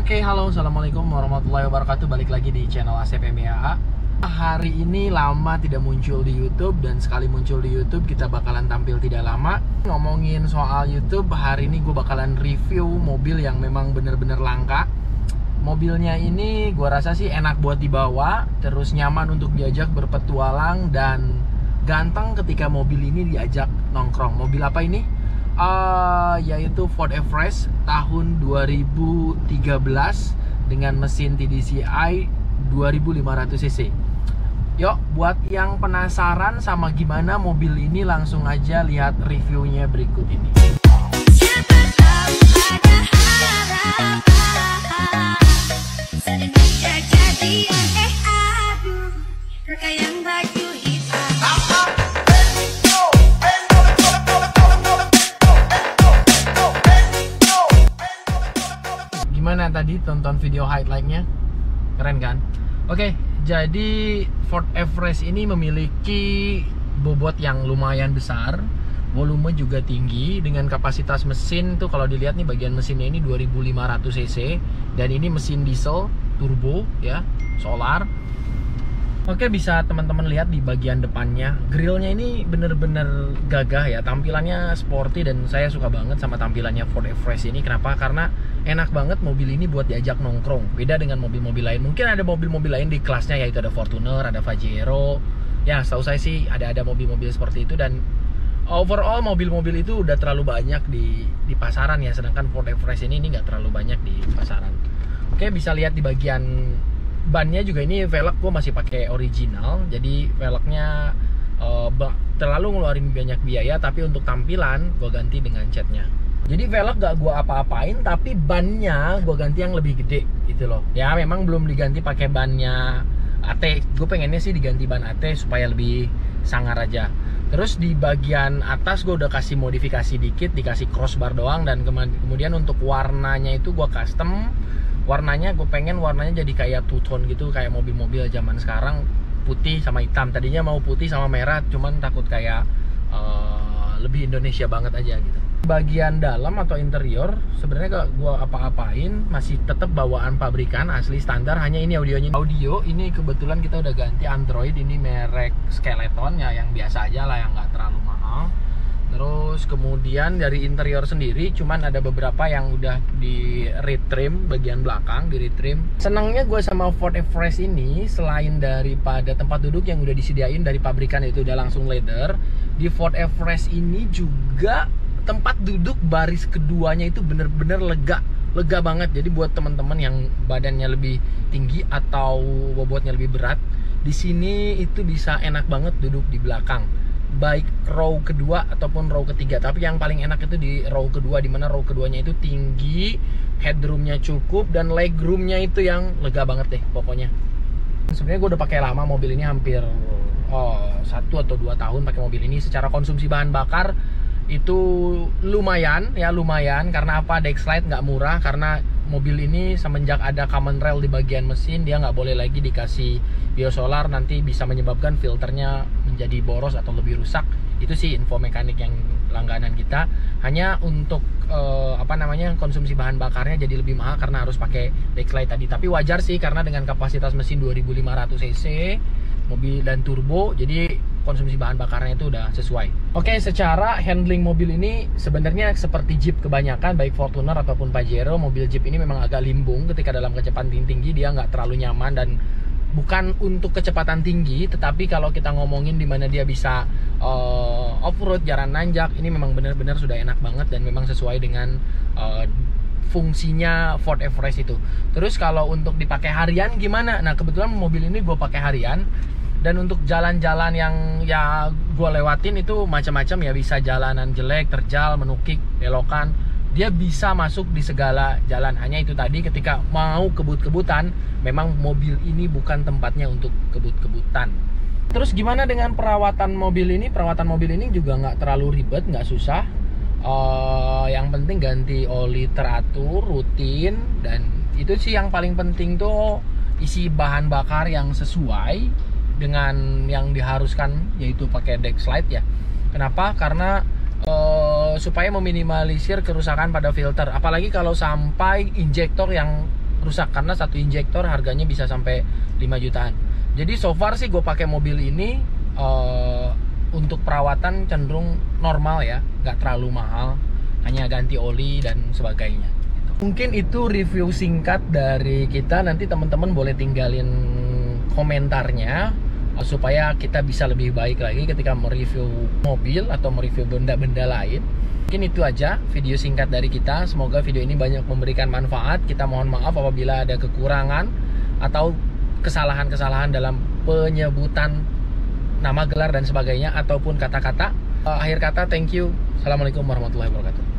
Oke, halo, assalamualaikum warahmatullahi wabarakatuh. Balik lagi di channel Asep MIAA. Hari ini lama tidak muncul di YouTube, dan sekali muncul di YouTube kita bakalan tampil tidak lama. Ngomongin soal YouTube, hari ini gue bakalan review mobil yang memang bener-bener langka. Mobilnya ini gue rasa sih enak buat dibawa, terus nyaman untuk diajak berpetualang, dan ganteng ketika mobil ini diajak nongkrong. Mobil apa ini? Yaitu Ford Everest tahun 2013 dengan mesin TDCi 2500 cc. Yuk, buat yang penasaran sama gimana mobil ini, langsung aja lihat reviewnya berikut ini. Gimana tadi tonton video highlight-nya? Keren kan? Oke, jadi Ford Everest ini memiliki bobot yang lumayan besar, volume juga tinggi, dengan kapasitas mesin tuh kalau dilihat nih bagian mesinnya ini 2500 cc, dan ini mesin diesel turbo ya, solar. Oke, bisa teman-teman lihat di bagian depannya, grillnya ini bener-bener gagah ya, tampilannya sporty, dan saya suka banget sama tampilannya Ford Everest ini. Kenapa? Karena enak banget mobil ini buat diajak nongkrong, beda dengan mobil-mobil lain. Mungkin ada mobil-mobil lain di kelasnya, yaitu ada Fortuner, ada Pajero ya, setahu saya sih ada mobil-mobil seperti itu, dan overall mobil-mobil itu udah terlalu banyak di pasaran ya, sedangkan Ford Everest ini nggak terlalu banyak di pasaran. Oke, bisa lihat di bagian bannya juga, ini velg gue masih pakai original, jadi velgnya terlalu ngeluarin banyak biaya, tapi untuk tampilan gue ganti dengan catnya. Jadi velg gak gue apa-apain, tapi bannya gue ganti yang lebih gede gitu loh. Ya memang belum diganti pakai bannya AT, gue pengennya sih diganti ban AT supaya lebih sangar aja. Terus di bagian atas gue udah kasih modifikasi dikit, dikasih crossbar doang, dan kemudian untuk warnanya itu gue custom. Warnanya gue pengen warnanya jadi kayak two tone gitu, kayak mobil-mobil zaman sekarang, putih sama hitam. Tadinya mau putih sama merah, cuman takut kayak lebih Indonesia banget aja gitu. Bagian dalam atau interior sebenarnya gak gue apa-apain, masih tetap bawaan pabrikan asli standar, hanya ini audionya. Audio ini kebetulan kita udah ganti Android, ini merek Skeleton ya, yang biasa aja lah, yang gak terlalu mahal. Terus kemudian dari interior sendiri cuman ada beberapa yang udah di retrim, bagian belakang di retrim. Senangnya gue sama Ford Everest ini, selain daripada tempat duduk yang udah disediain dari pabrikan itu udah langsung leather, di Ford Everest ini juga tempat duduk baris keduanya itu bener-bener lega banget. Jadi buat teman-teman yang badannya lebih tinggi atau bobotnya lebih berat, di sini itu bisa enak banget duduk di belakang, baik row kedua ataupun row ketiga. Tapi yang paling enak itu di row kedua, dimana row keduanya itu tinggi, headroomnya cukup, dan legroomnya itu yang lega banget deh pokoknya. Sebenarnya gue udah pakai lama mobil ini, hampir 1 atau 2 tahun pakai mobil ini. Secara konsumsi bahan bakar itu lumayan ya, lumayan. Karena apa? Dexlite nggak murah, karena mobil ini semenjak ada common rail di bagian mesin, dia nggak boleh lagi dikasih biosolar, nanti bisa menyebabkan filternya menjadi boros atau lebih rusak. Itu sih info mekanik yang langganan kita. Hanya untuk konsumsi bahan bakarnya jadi lebih mahal karena harus pakai Dexlite tadi. Tapi wajar sih, karena dengan kapasitas mesin 2500 cc mobil dan turbo, jadi konsumsi bahan bakarnya itu udah sesuai. Oke, secara handling mobil ini sebenarnya seperti Jeep kebanyakan, baik Fortuner ataupun Pajero. Mobil Jeep ini memang agak limbung ketika dalam kecepatan tinggi, dia nggak terlalu nyaman, dan bukan untuk kecepatan tinggi, tetapi kalau kita ngomongin dimana dia bisa off-road, jalan nanjak, ini memang benar-benar sudah enak banget, dan memang sesuai dengan fungsinya Ford Everest itu. Terus kalau untuk dipakai harian gimana? Nah, kebetulan mobil ini gue pakai harian, dan untuk jalan-jalan yang ya gue lewatin itu macam-macam ya, bisa jalanan jelek, terjal, menukik, belokan, dia bisa masuk di segala jalan. Hanya itu tadi, ketika mau kebut-kebutan, memang mobil ini bukan tempatnya untuk kebut-kebutan. Terus gimana dengan perawatan mobil ini? Perawatan mobil ini juga nggak terlalu ribet, nggak susah. Yang penting ganti oli teratur, rutin, dan itu sih yang paling penting tuh, isi bahan bakar yang sesuai dengan yang diharuskan, yaitu pakai Dexlite ya. Kenapa? Karena supaya meminimalisir kerusakan pada filter. Apalagi kalau sampai injektor yang rusak, karena satu injektor harganya bisa sampai 5 jutaan. Jadi so far sih gue pakai mobil ini untuk perawatan cenderung normal ya, nggak terlalu mahal, hanya ganti oli dan sebagainya. Mungkin itu review singkat dari kita. Nanti teman-teman boleh tinggalin komentarnya supaya kita bisa lebih baik lagi ketika mereview mobil atau mereview benda-benda lain. Mungkin itu aja video singkat dari kita. Semoga video ini banyak memberikan manfaat. Kita mohon maaf apabila ada kekurangan atau kesalahan-kesalahan dalam penyebutan nama, gelar dan sebagainya, ataupun kata-kata. Akhir kata, thank you. Assalamualaikum warahmatullahi wabarakatuh.